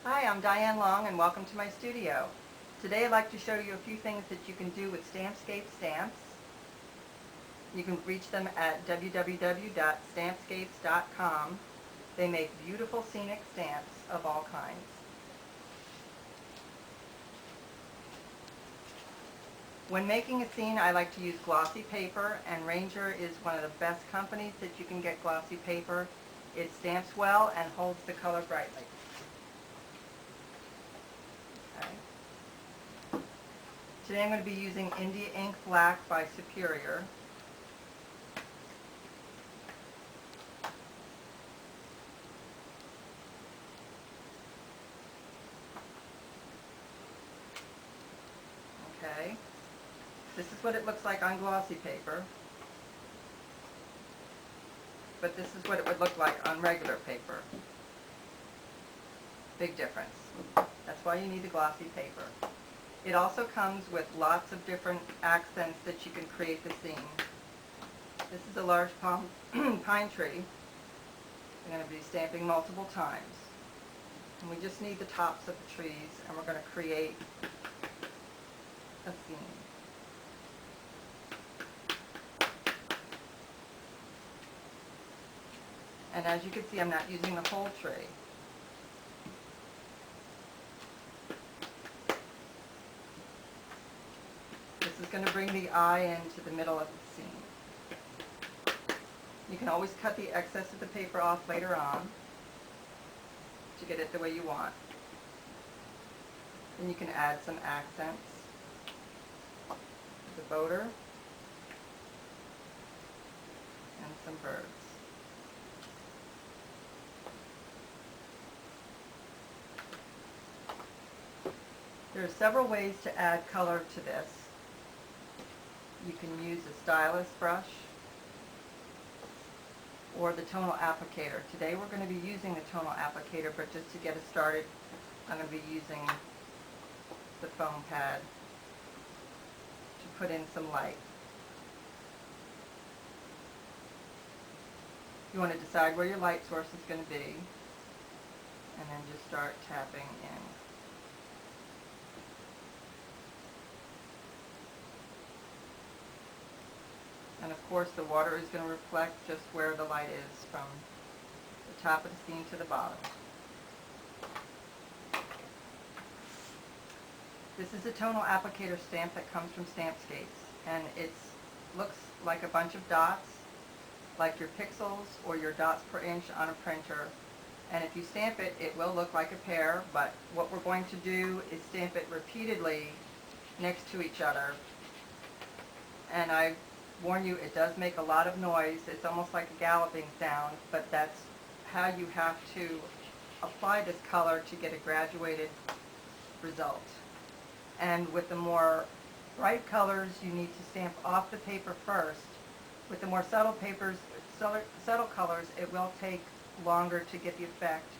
Hi, I'm Diane Long and welcome to my studio. Today I'd like to show you a few things that you can do with Stampscape stamps. You can reach them at www.stampscapes.com. They make beautiful scenic stamps of all kinds. When making a scene, I like to use glossy paper, and Ranger is one of the best companies that you can get glossy paper. It stamps well and holds the color brightly. Okay. Today I'm going to be using India Ink Black by Superior. Okay. This is what it looks like on glossy paper, but this is what it would look like on regular paper. Big difference. That's why you need the glossy paper. It also comes with lots of different accents that you can create the scene. This is a large pine tree. I'm going to be stamping multiple times. And we just need the tops of the trees, and we're going to create a scene. And as you can see, I'm not using the whole tree. This is going to bring the eye into the middle of the scene. You can always cut the excess of the paper off later on to get it the way you want. Then you can add some accents. The boater and some birds. There are several ways to add color to this. You can use a stylus brush or the Tonal Applicator. Today we're going to be using the Tonal Applicator, but just to get us started, I'm going to be using the foam pad to put in some light. You want to decide where your light source is going to be, and then just start tapping in. And of course the water is going to reflect just where the light is, from the top of the scene to the bottom. This is a Tonal Applicator stamp that comes from Stampscapes, and it looks like a bunch of dots, like your pixels or your dots per inch on a printer. And if you stamp it, it will look like a pear, but what we're going to do is stamp it repeatedly next to each other. And I warn you, it does make a lot of noise. It's almost like a galloping sound, but that's how you have to apply this color to get a graduated result. And with the more bright colors, you need to stamp off the paper first. With the more subtle colors, it will take longer to get the effect.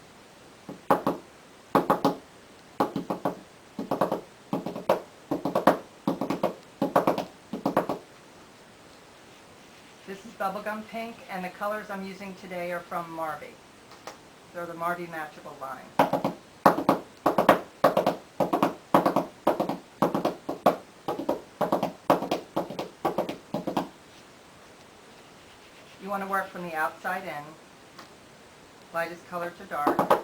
This is bubblegum pink, and the colors I'm using today are from Marby. They're the Marby Matchable line. You want to work from the outside in, lightest color to dark.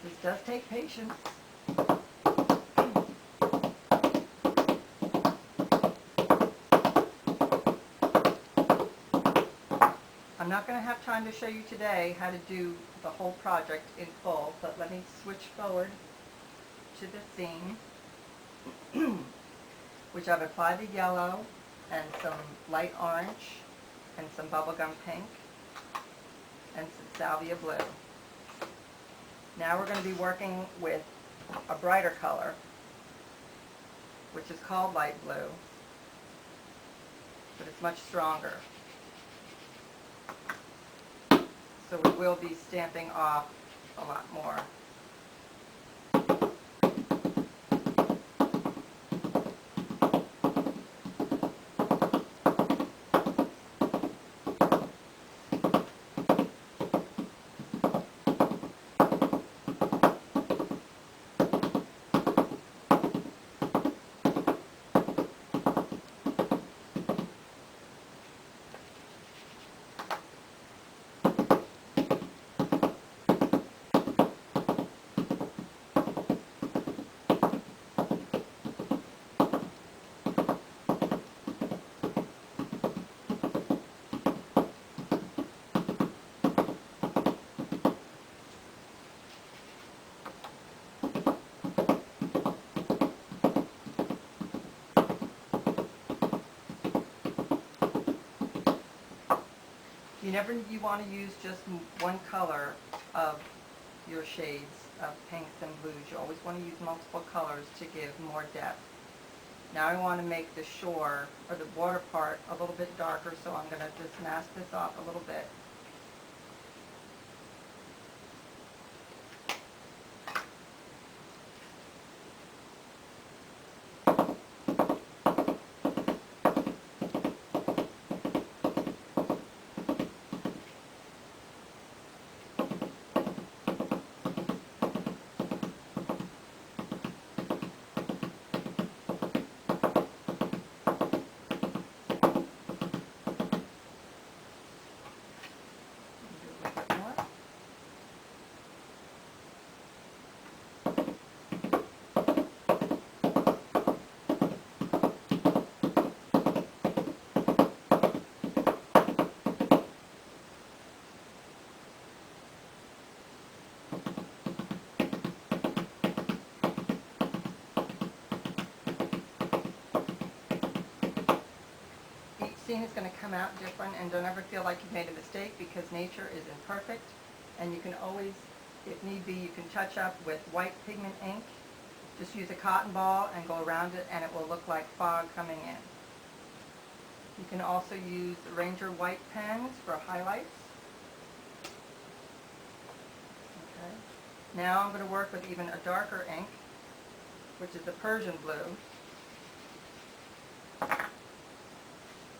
This does take patience. I'm not going to have time to show you today how to do the whole project in full, but let me switch forward to the scene, which I've applied the yellow and some light orange and some bubblegum pink and some salvia blue. Now we're going to be working with a brighter color, which is called light blue, but it's much stronger. So we will be stamping off a lot more. You want to use just one color of your shades of pinks and blues. You always want to use multiple colors to give more depth. Now I want to make the shore, or the water part, a little bit darker, so I'm going to just mask this off a little bit. Scene is going to come out different, and don't ever feel like you've made a mistake, because nature is imperfect, and you can always, if need be, you can touch up with white pigment ink. Just use a cotton ball and go around it, and it will look like fog coming in. You can also use Ranger white pens for highlights. Okay. Now I'm going to work with even a darker ink, which is the Persian blue.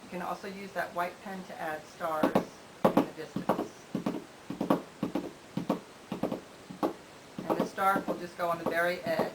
You can also use that white pen to add stars in the distance. And the stars will just go on the very edge.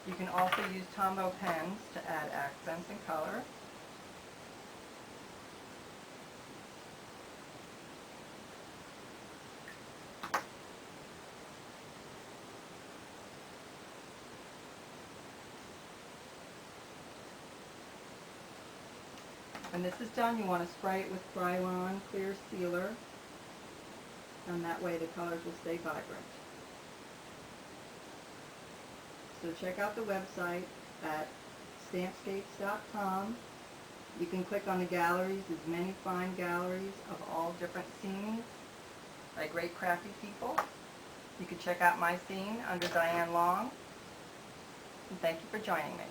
You can also use Tombow pens to add accents and color. When this is done, you want to spray it with Krylon clear sealer, and that way the colors will stay vibrant. So check out the website at Stampscapes.com. You can click on the galleries. There's many fine galleries of all different scenes by great crafty people. You can check out my scene under Diane Long. And thank you for joining me.